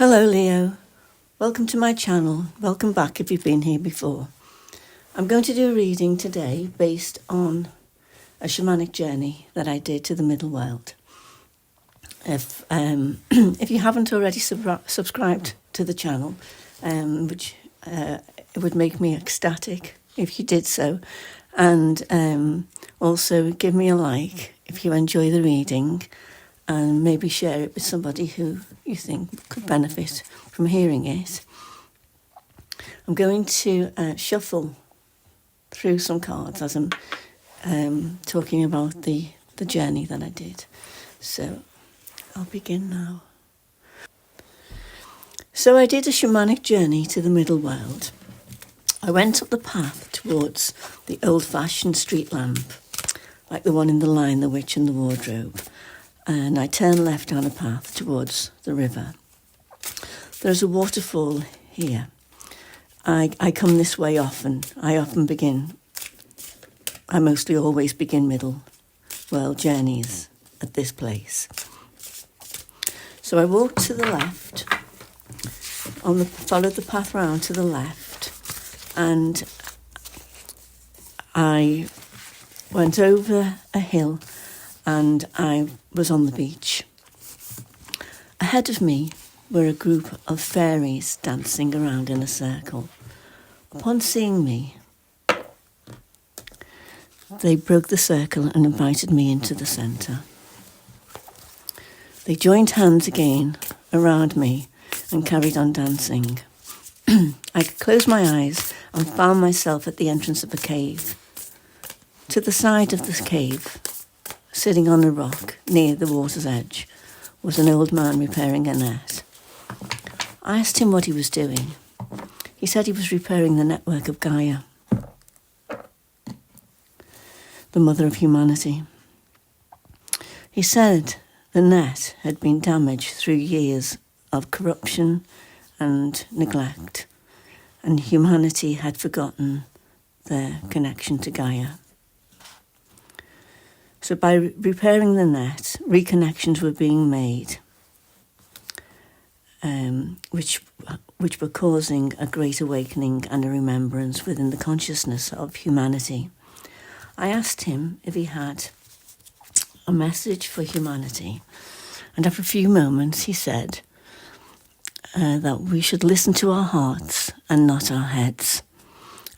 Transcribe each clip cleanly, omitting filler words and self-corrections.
Hello Leo, welcome to my channel, welcome back if you've been here before. I'm going to do a reading today based on a shamanic journey that I did to the middle world. If you haven't already subscribed to the channel, which it would make me ecstatic if you did so, and also give me a like if you enjoy the reading, and maybe share it with somebody who you think could benefit from hearing it. I'm going to shuffle through some cards as I'm talking about the journey that I did. So I'll begin now. So I did a shamanic journey to the middle world. I went up the path towards the old-fashioned street lamp, like the one in The Lion, the Witch and the Wardrobe, and I turned left down a path towards the river. There's a waterfall here. I come this way often. I mostly always begin middle world journeys at this place. So I walked to the left, followed the path round to the left, and I went over a hill and I was on the beach. Ahead of me were a group of fairies dancing around in a circle. Upon seeing me, they broke the circle and invited me into the centre. They joined hands again around me and carried on dancing. I closed my eyes and found myself at the entrance of a cave. To the side of the cave, sitting on a rock near the water's edge, was an old man repairing a net. I asked him what he was doing. He said he was repairing the network of Gaia, the mother of humanity. He said the net had been damaged through years of corruption and neglect, and humanity had forgotten their connection to Gaia. So by repairing the net, reconnections were being made, which were causing a great awakening and a remembrance within the consciousness of humanity. I asked him if he had a message for humanity, and after a few moments he said that we should listen to our hearts and not our heads.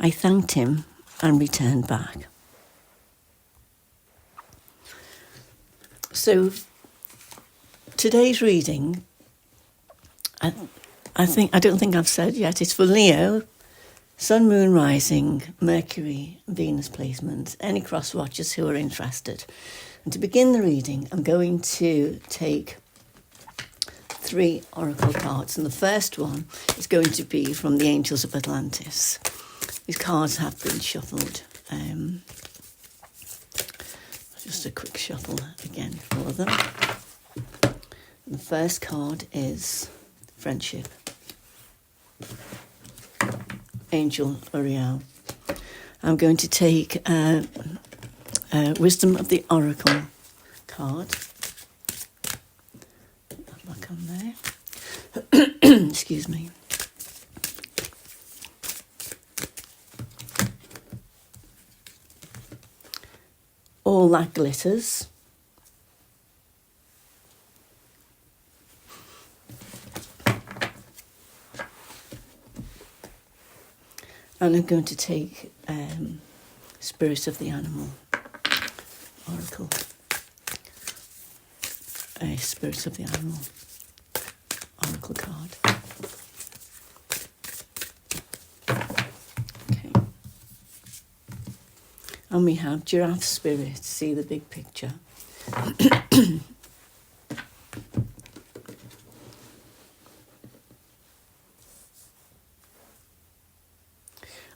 I thanked him and returned back. So today's reading, I don't think I've said yet, it's for Leo, Sun, Moon, Rising, Mercury, Venus placements, any cross watchers who are interested. And to begin the reading, I'm going to take 3 oracle cards, and the first one is going to be from the Angels of Atlantis. These cards have been shuffled. Just a quick shuffle again for them. The first card is Friendship. Angel Uriel. I'm going to take Wisdom of the Oracle card. Put that back on there. Excuse me. All That Glitters. And I'm going to take Spirit of the Animal Oracle. Spirit of the Animal Oracle card. And we have Giraffe Spirit, see the big picture.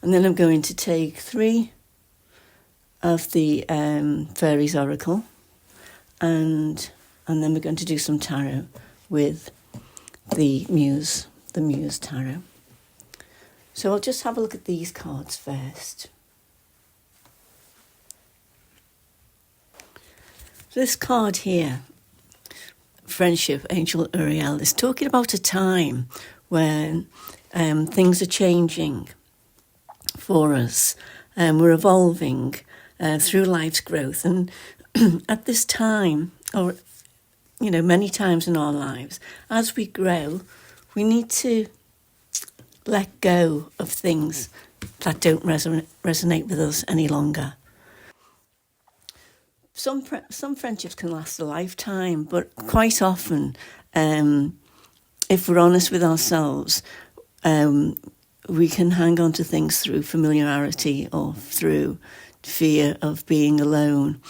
And then I'm going to take 3 of the Fairies Oracle, and then we're going to do some tarot with the Muse Tarot. So I'll just have a look at these cards first. This card here friendship, Angel Uriel, is talking about a time when things are changing for us. We're evolving through life's growth. And at this time, or, many times in our lives, as we grow, we need to let go of things that don't resonate with us any longer. Some friendships can last a lifetime, but quite often, if we're honest with ourselves, we can hang on to things through familiarity or through fear of being alone,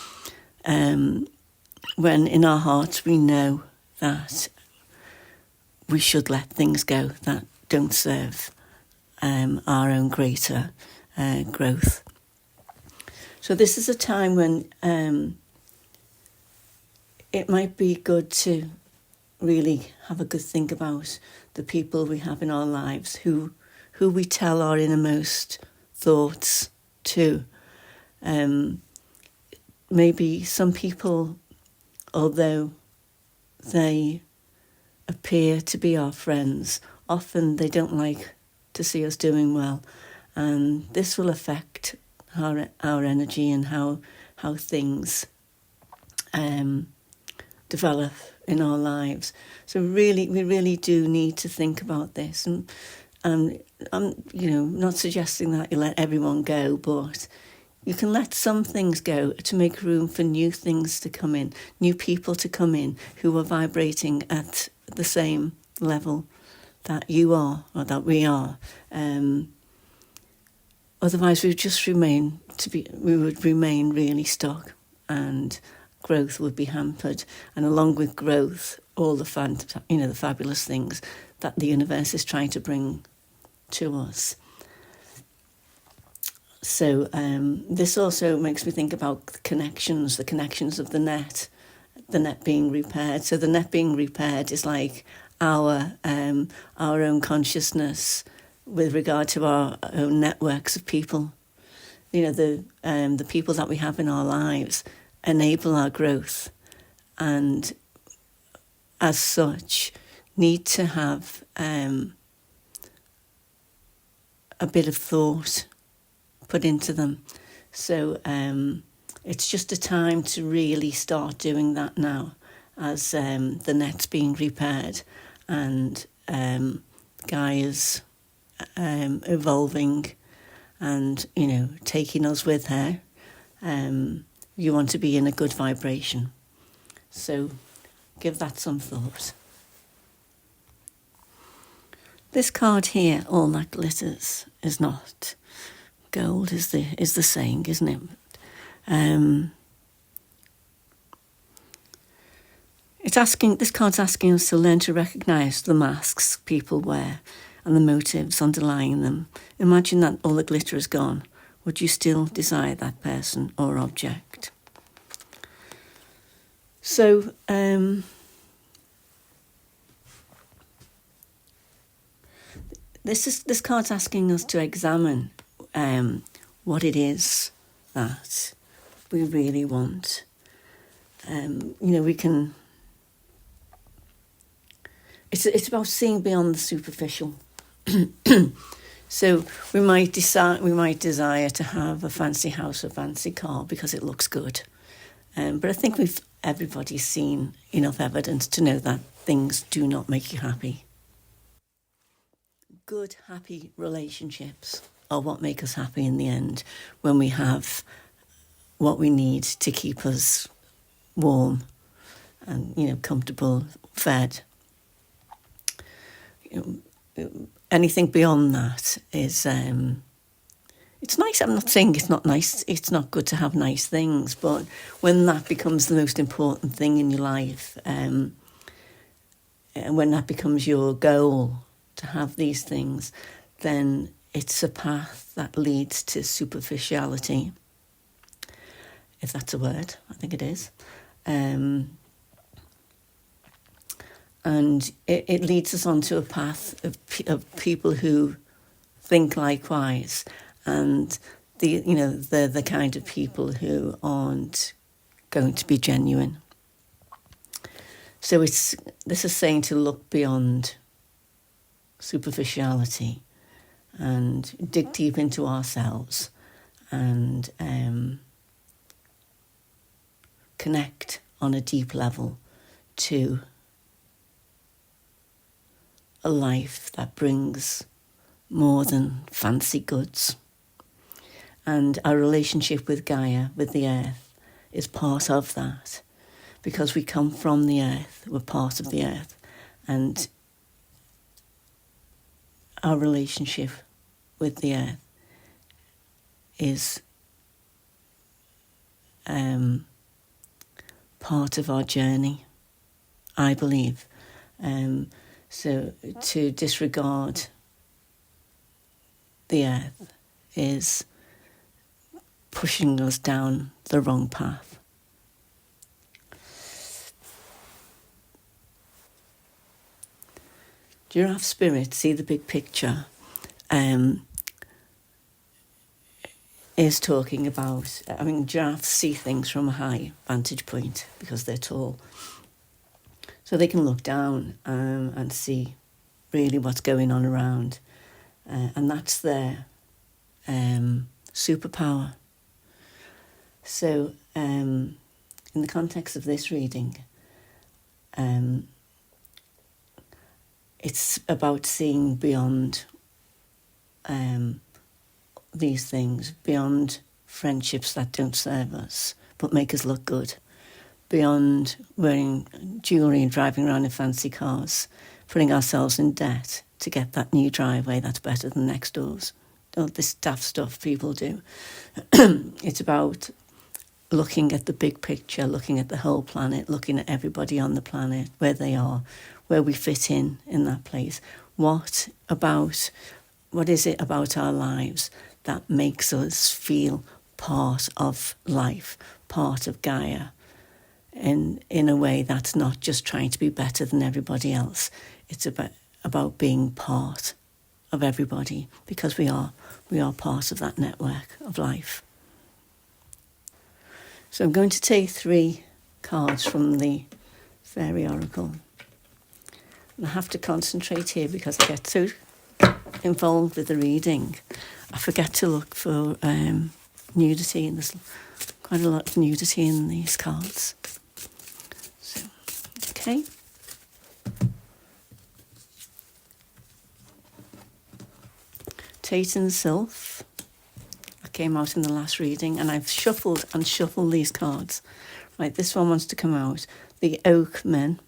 when in our hearts we know that we should let things go that don't serve our own greater growth. So this is a time when it might be good to really have a good think about the people we have in our lives, who we tell our innermost thoughts to. Maybe some people, although they appear to be our friends, often they don't like to see us doing well, and this will affect our energy and how things develop in our lives. So we really do need to think about this. And I'm not suggesting that you let everyone go, but you can let some things go to make room for new things to come in, new people to come in who are vibrating at the same level that you are or that we are. Otherwise, we would remain really stuck, and growth would be hampered. And along with growth, all the the fabulous things that the universe is trying to bring to us. So this also makes me think about the connections of the net being repaired. So the net being repaired is like our own consciousness with regard to our own networks of people. The people that we have in our lives enable our growth, and as such need to have a bit of thought put into them. So it's just a time to really start doing that now, as the net's being repaired and Gaia's evolving and taking us with her. You want to be in a good vibration, so give that some thought. This card here, all that glitters is not gold, is the saying, isn't it? This card's asking us to learn to recognise the masks people wear and the motives underlying them. Imagine that all the glitter is gone. Would you still desire that person or object? So, this card's asking us to examine what it is that we really want. We can. It's about seeing beyond the superficial. So we might desire to have a fancy house or fancy car because it looks good. But I think everybody's seen enough evidence to know that things do not make you happy. Good, happy relationships are what make us happy in the end, when we have what we need to keep us warm and, comfortable, fed. Anything beyond that is, it's nice. I'm not saying it's not nice. It's not good to have nice things, but when that becomes the most important thing in your life, and when that becomes your goal to have these things, then it's a path that leads to superficiality, if that's a word. I think it is. And it leads us onto a path of people who think likewise, and they're the kind of people who aren't going to be genuine. So this is saying to look beyond superficiality and dig deep into ourselves and connect on a deep level to a life that brings more than fancy goods. And our relationship with Gaia, with the earth, is part of that. Because we come from the earth, we're part of the earth. And our relationship with the earth is part of our journey, I believe. So to disregard the earth is pushing us down the wrong path. Giraffe spirit, see the big picture, is talking about, giraffes see things from a high vantage point because they're tall. So they can look down and see really what's going on around. And that's their superpower. So in the context of this reading, it's about seeing beyond these things, beyond friendships that don't serve us but make us look good, beyond wearing jewellery and driving around in fancy cars, putting ourselves in debt to get that new driveway that's better than next door's. All this daft stuff people do. It's about looking at the big picture, looking at the whole planet, looking at everybody on the planet, where they are, where we fit in that place. What is it about our lives that makes us feel part of life, part of Gaia, in a way that's not just trying to be better than everybody else. It's about being part of everybody, because we are part of that network of life. So I'm going to take 3 cards from the Fairy Oracle. And I have to concentrate here because I get so involved with the reading. I forget to look for nudity, and there's quite a lot of nudity in these cards. So, okay. Titan Sylph. That came out in the last reading, and I've shuffled and shuffled these cards. Right, this one wants to come out. The Oak Men.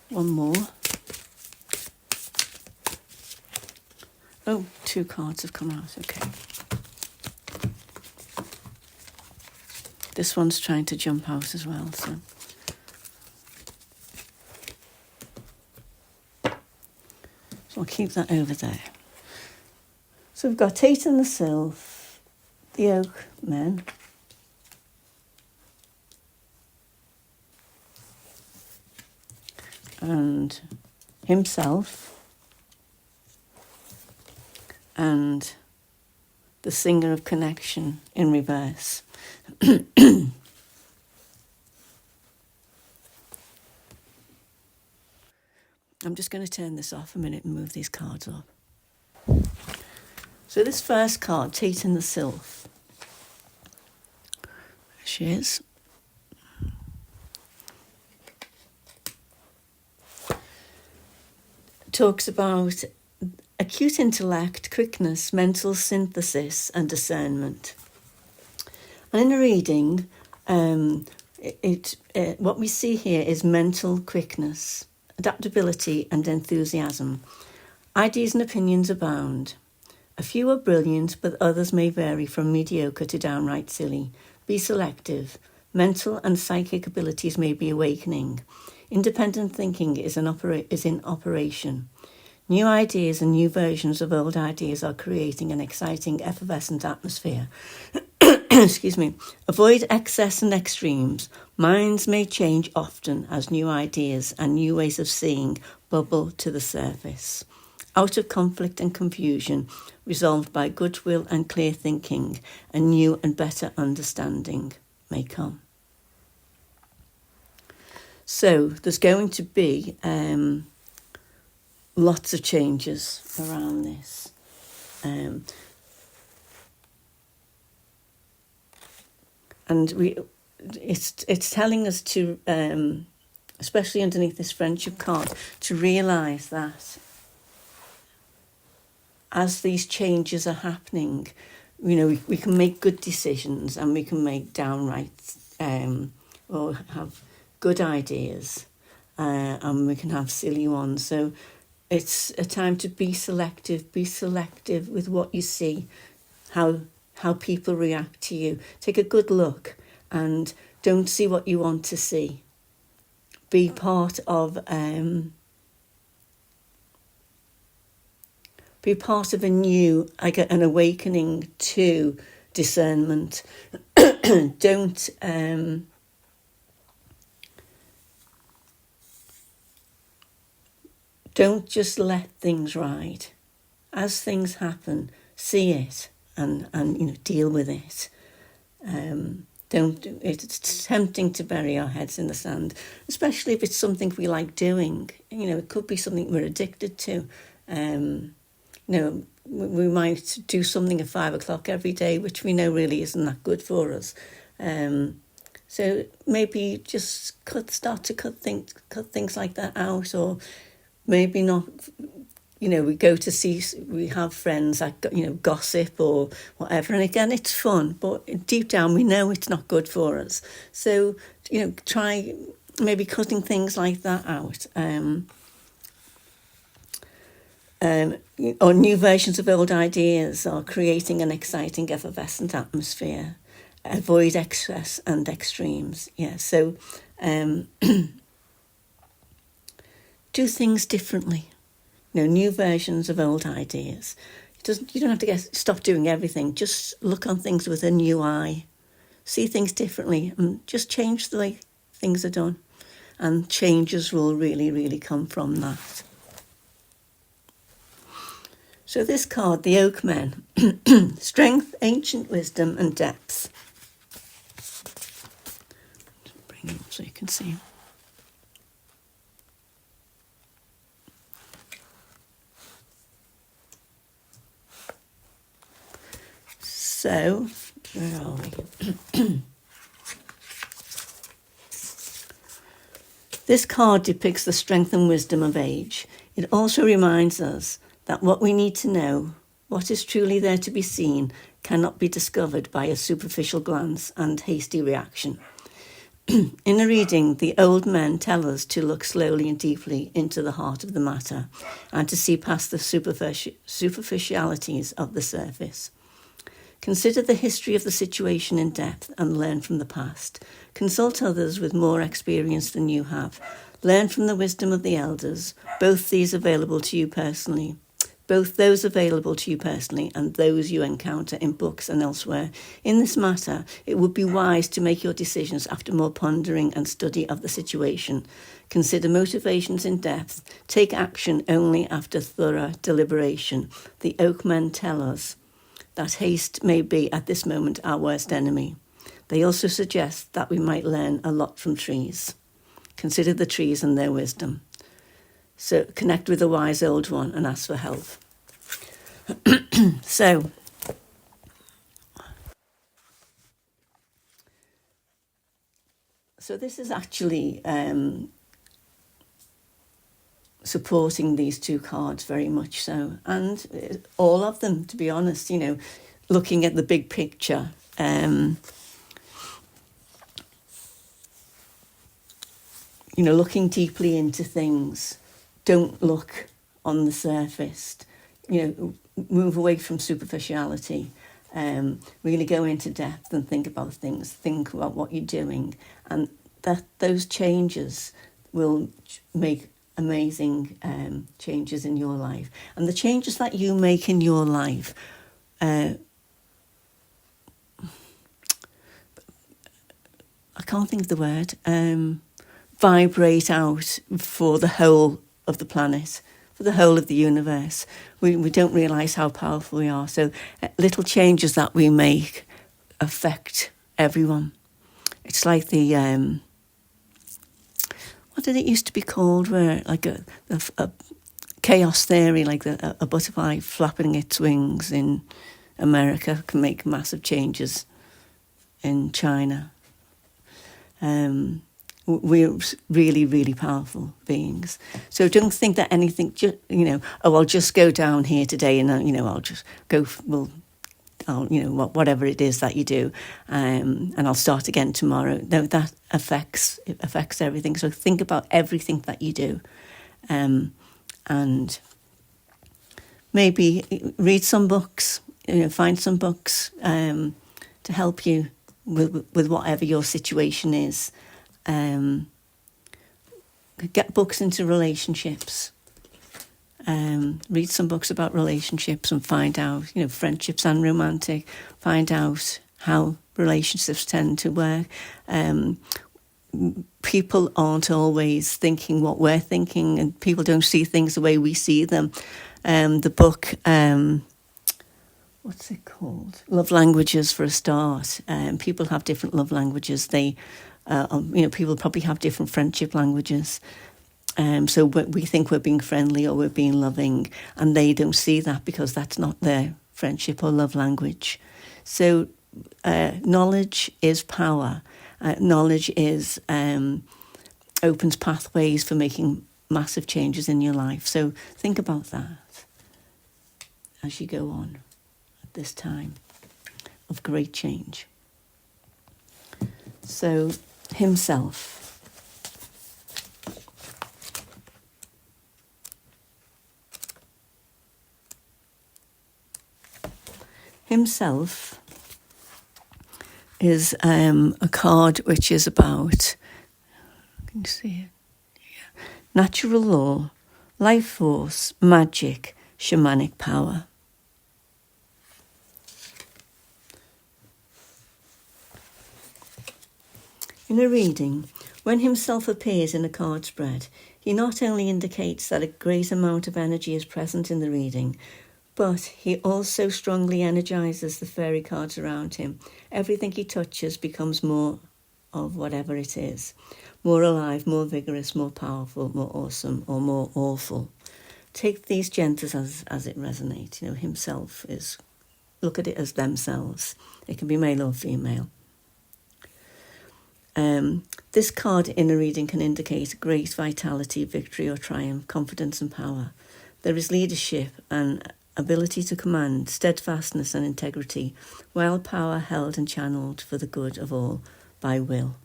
One more. Oh, 2 cards have come out, okay. This one's trying to jump out as well, so. So I'll keep that over there. So we've got Titan the Sylph, the Oak Men, and himself, and the Singer of Connection in reverse. I'm just going to turn this off a minute and move these cards up. So this first card, Titan the Sylph. There she is. Talks about acute intellect, quickness, mental synthesis and discernment. And in the reading, what we see here is mental quickness, adaptability and enthusiasm. Ideas and opinions abound. A few are brilliant, but others may vary from mediocre to downright silly. Be selective. Mental and psychic abilities may be awakening. Independent thinking is in operation. New ideas and new versions of old ideas are creating an exciting, effervescent atmosphere. Excuse me. Avoid excess and extremes. Minds may change often as new ideas and new ways of seeing bubble to the surface. Out of conflict and confusion, resolved by goodwill and clear thinking, a new and better understanding may come. So there's going to be lots of changes around this. And it's telling us to, especially underneath this friendship card, to realise that as these changes are happening, we can make good decisions, and we can make downright or have good ideas, and we can have silly ones. So it's a time to be selective with what you see, how people react to you. Take a good look and don't see what you want to see. Be part of an awakening to discernment. Don't just let things ride. As things happen, see it and deal with it. It's tempting to bury our heads in the sand, especially if it's something we like doing. It could be something we're addicted to. We might do something at 5 o'clock every day, which we know really isn't that good for us. So maybe just start to cut things like that out, or maybe not. We have friends that gossip or whatever, and again, it's fun, but deep down we know it's not good for us. So try maybe cutting things like that out. Or new versions of old ideas, or creating an exciting, effervescent atmosphere. Avoid excess and extremes. Yeah, so do things differently. New versions of old ideas. You don't have to stop doing everything. Just look on things with a new eye. See things differently, and just change the way things are done. And changes will really, really come from that. So this card, the Oakmen, strength, ancient wisdom, and depth. Bring it up so you can see. So, where are we? This card depicts the strength and wisdom of age. It also reminds us that what we need to know, what is truly there to be seen, cannot be discovered by a superficial glance and hasty reaction. In a reading, the old men tell us to look slowly and deeply into the heart of the matter and to see past the superficialities of the surface. Consider the history of the situation in depth and learn from the past. Consult others with more experience than you have. Learn from the wisdom of the elders, both those available to you personally and those you encounter in books and elsewhere. In this matter, it would be wise to make your decisions after more pondering and study of the situation. Consider motivations in depth. Take action only after thorough deliberation. The Oakmen tell us that haste may be at this moment our worst enemy. They also suggest that we might learn a lot from trees. Consider the trees and their wisdom. So connect with the wise old one and ask for help. So this is actually supporting these two cards very much so, and all of them, to be honest, looking at the big picture. Looking deeply into things. Don't look on the surface. Move away from superficiality. Really go into depth and think about things. Think about what you're doing, and that those changes will make amazing changes in your life. And the changes that you make in your life, I can't think of the word, vibrate out for the whole of the planet, for the whole of the universe. We don't realise how powerful we are. So little changes that we make affect everyone. It's like the what did it used to be called, where like a chaos theory, like a butterfly flapping its wings in America can make massive changes in China. We're really, really powerful beings. So don't think that anything, I'll just go down here today and, I'll just go, whatever it is that you do, and I'll start again tomorrow. No, that affects everything. So think about everything that you do, and maybe read some books, find some books to help you with whatever your situation is. Get books into relationships. Read some books about relationships and find out, friendships and romantic. Find out how relationships tend to work. People aren't always thinking what we're thinking, and people don't see things the way we see them. The book, what's it called? Love Languages, for a start. People have different love languages. People probably have different friendship languages. So we think we're being friendly or we're being loving, and they don't see that because that's not their friendship or love language. So knowledge is power. Knowledge opens pathways for making massive changes in your life. So think about that as you go on at this time of great change. So himself. Himself is a card which is about, can you see it? Yeah. Natural law, life force, magic, shamanic power. In a reading, when himself appears in a card spread, he not only indicates that a great amount of energy is present in the reading, but he also strongly energizes the fairy cards around him. Everything he touches becomes more of whatever it is. More alive, more vigorous, more powerful, more awesome, or more awful. Take these genders as it resonates. Himself is, look at it as themselves. It can be male or female. This card in a reading can indicate great vitality, victory or triumph, confidence and power. There is leadership and ability to command, steadfastness and integrity, while power held and channeled for the good of all by will.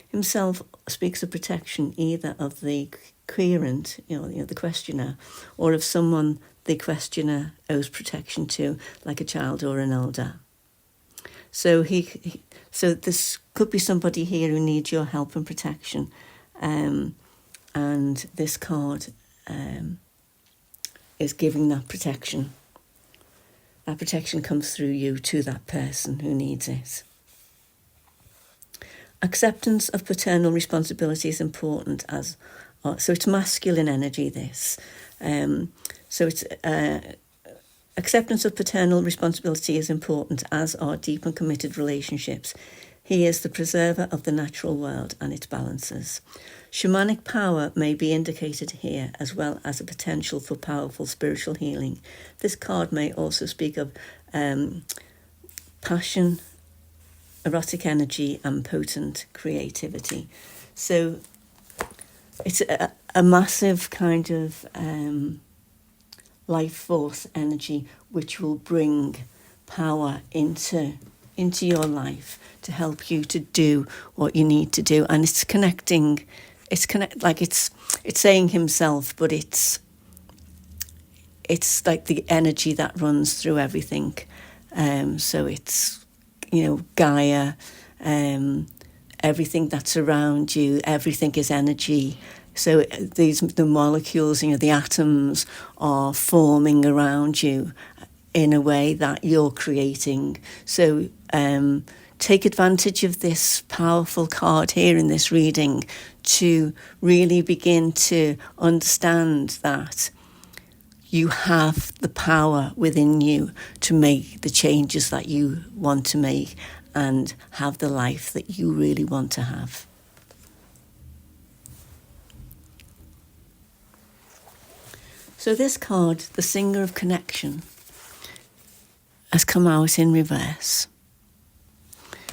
Himself speaks of protection either of the querent, the questioner, or of someone the questioner owes protection to, like a child or an elder. So so this could be somebody here who needs your help and protection, and this card is giving that protection. That protection comes through you to that person who needs it. Acceptance of paternal responsibility is important so it's masculine energy, this. So it's acceptance of paternal responsibility is important, as are deep and committed relationships. He is the preserver of the natural world and its balances. Shamanic power may be indicated here, as well as a potential for powerful spiritual healing. This card may also speak of passion, erotic energy, and potent creativity. So it's a massive kind of life force energy which will bring power into your life to help you to do what you need to do. And it's connecting. It's saying himself, but it's like the energy that runs through everything. So it's, Gaia, everything that's around you, everything is energy. So the molecules, the atoms are forming around you in a way that you're creating. So take advantage of this powerful card here in this reading to really begin to understand that you have the power within you to make the changes that you want to make and have the life that you really want to have. So this card, the Singer of Connection, has come out in reverse.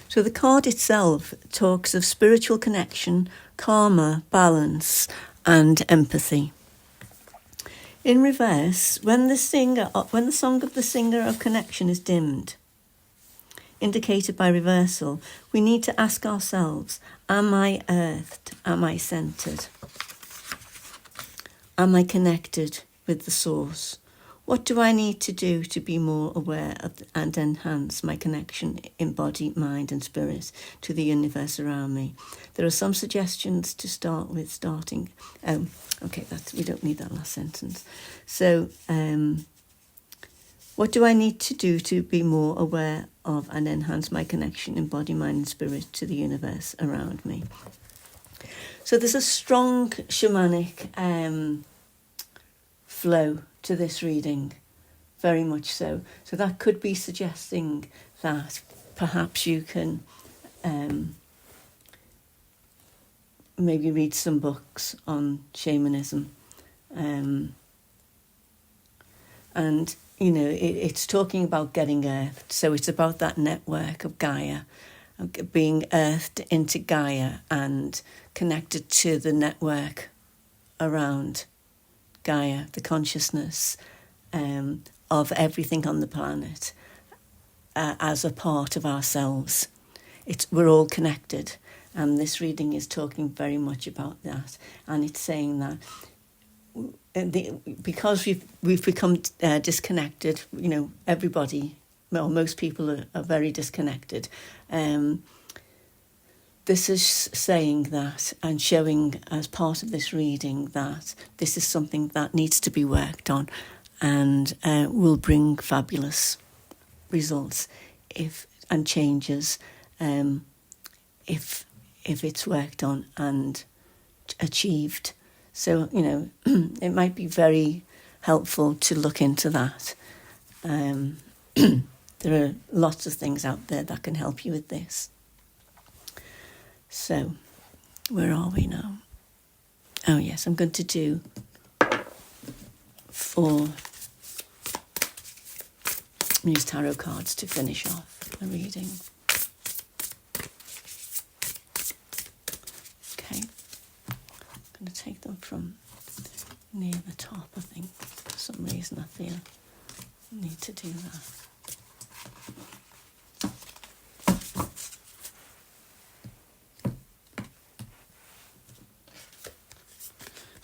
So the card itself talks of spiritual connection, karma, balance, and empathy. In reverse, when the song of the Singer of Connection is dimmed, indicated by reversal, we need to ask ourselves, am I earthed? Am I centered? Am I connected with the source? What do I need to do to be more aware of and enhance my connection in body, mind and spirit to the universe around me? There are some suggestions to start with we don't need that last sentence. So, what do I need to do to be more aware of and enhance my connection in body, mind and spirit to the universe around me? So there's a strong shamanic flow to this reading, very much so. So that could be suggesting that perhaps you can maybe read some books on shamanism. And, you know, it's talking about getting earthed. So it's about that network of Gaia, being earthed into Gaia and connected to the network around Gaia, the consciousness of everything on the planet as a part of ourselves. We're all connected, and this reading is talking very much about that. And it's saying that because we've become disconnected, you know, everybody, well, most people are very disconnected. This is saying that and showing as part of this reading that this is something that needs to be worked on and will bring fabulous results and changes if it's worked on and achieved. So, you know, it might be very helpful to look into that. There are lots of things out there that can help you with this. So, where are we now? Oh yes, I'm going to do 4 use tarot cards to finish off the reading. Okay, I'm going to take them from near the top, I think. For some reason I feel I need to do that.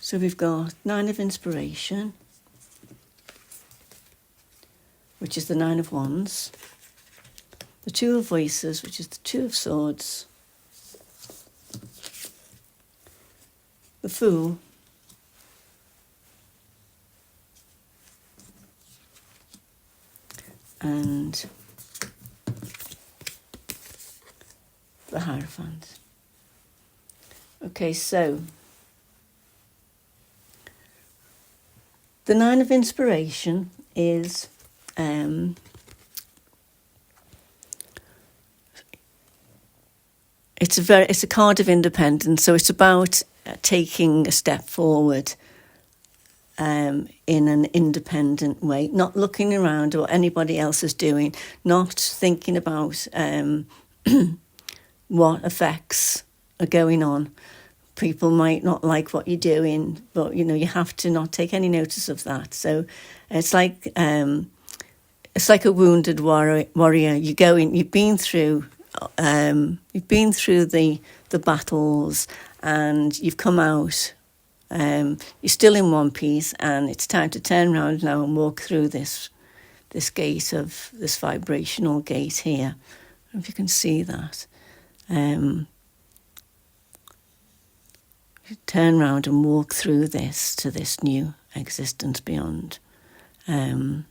So we've got 9 of Inspiration, which is the 9 of Wands, the 2 of Voices, which is the 2 of Swords, the Fool, and the Hierophant. Okay, so the 9 of Inspiration is it's a card of independence. So it's about taking a step forward in an independent way, not looking around what anybody else is doing, not thinking about what effects are going on. People might not like what you're doing, but, you know, you have to not take any notice of that. So it's like a wounded warrior. You go in, you've been through the battles, and you've come out. You're still in one piece, and it's time to turn around now and walk through this gate of this vibrational gate here. I don't know if you can see that. Turn round and walk through this to this new existence beyond. You're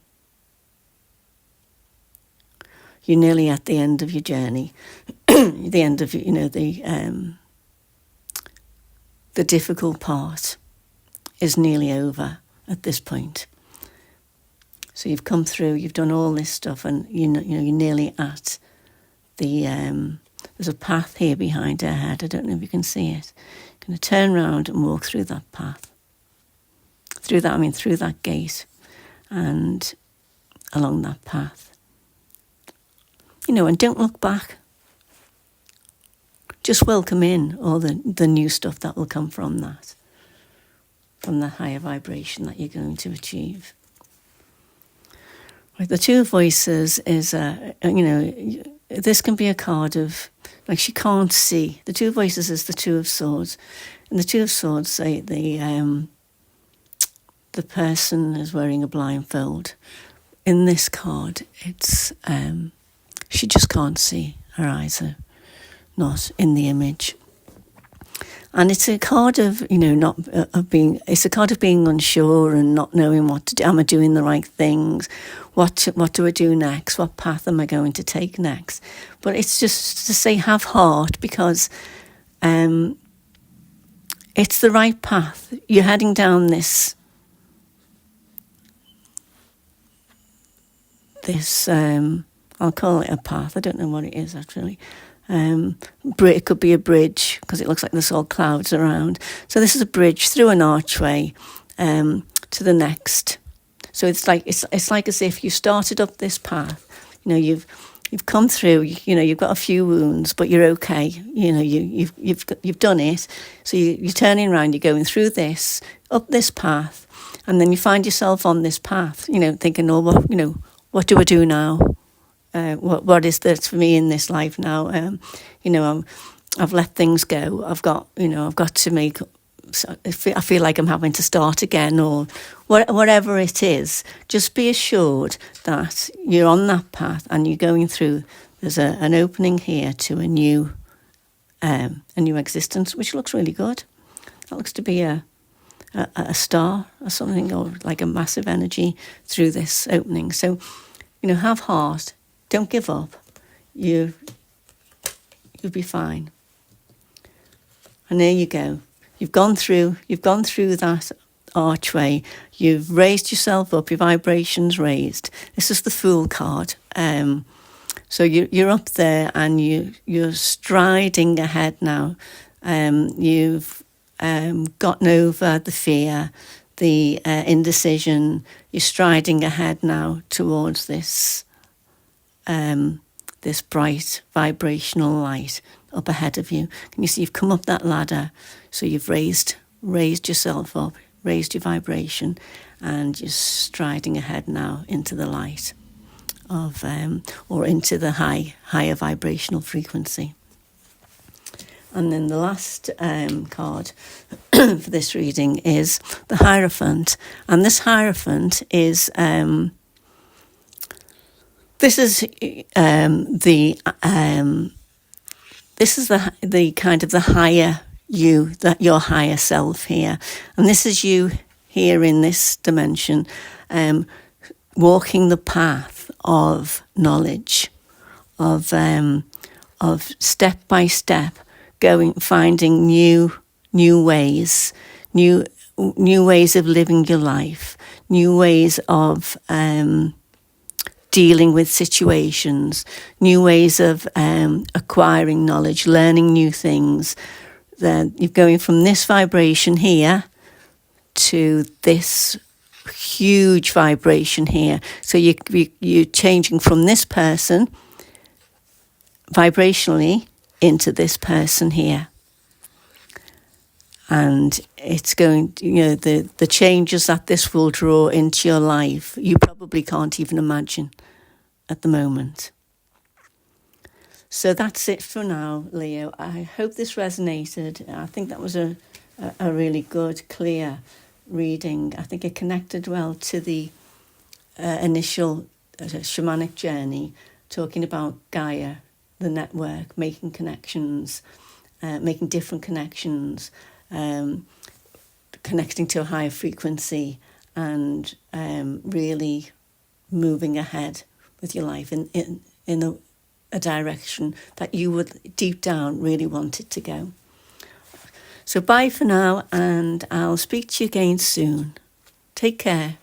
nearly at the end of your journey, the end of, you know, the difficult part is nearly over at this point. So you've come through, you've done all this stuff, and you know you're nearly at the. There's a path here behind her head. I don't know if you can see it. Going to turn around and walk through that path, through that gate and along that path. And don't look back. Just welcome in all the new stuff that will come from that, from the higher vibration that you're going to achieve. Right, the Two of Voices is, this can be a card of, like, she can't see. The Two of Voices is the Two of Swords. And the Two of Swords say the person is wearing a blindfold. In this card, it's she just can't see. Her eyes are not in the image. And it's a card of, it's a card of being unsure and not knowing what to do. Am I doing the right things? What do I do next? What path am I going to take next? But it's just to say, have heart, because it's the right path. You're heading down this I'll call it a path. I don't know what it is actually. It could be a bridge, because it looks like there's all clouds around. So this is a bridge through an archway to the next. So it's like as if you started up this path. You've come through. You've got a few wounds, but you're okay. You've done it. So you're turning around. You're going through this, up this path, and then you find yourself on this path. Thinking, oh, what do I do now? What is this for me in this life now? I've let things go. I've got to make. I feel like I'm having to start again, or whatever it is. Just be assured that you're on that path and you're going through. There's an opening here to a new existence, which looks really good. That looks to be a star or something, or like a massive energy through this opening. So, have heart. Don't give up. You'll be fine. And there you go. You've gone through that archway. You've raised yourself up. Your vibration's raised. This is the Fool card. So you're up there and you're striding ahead now. You've gotten over the fear, the indecision. You're striding ahead now towards this bright vibrational light up ahead of you. Can you see you've come up that ladder? So you've raised yourself up, raised your vibration, and you're striding ahead now into the light of, or into the higher vibrational frequency. And then the last card for this reading is the Hierophant, and this Hierophant is this is the kind of the higher you, that your higher self here, and this is you here in this dimension, walking the path of knowledge, of step by step, finding new ways, new ways of living your life, new ways of dealing with situations, new ways of acquiring knowledge, learning new things. Then you're going from this vibration here to this huge vibration here. So you're changing from this person vibrationally into this person here. And it's going, the changes that this will draw into your life, you probably can't even imagine at the moment. So that's it for now, Leo. I hope this resonated. I think that was a really good, clear reading. I think it connected well to the initial shamanic journey, talking about Gaia, the network, making connections, making different connections, connecting to a higher frequency, and really moving ahead with your life in a direction that you would deep down really want it to go. So bye for now, and I'll speak to you again soon. Take care.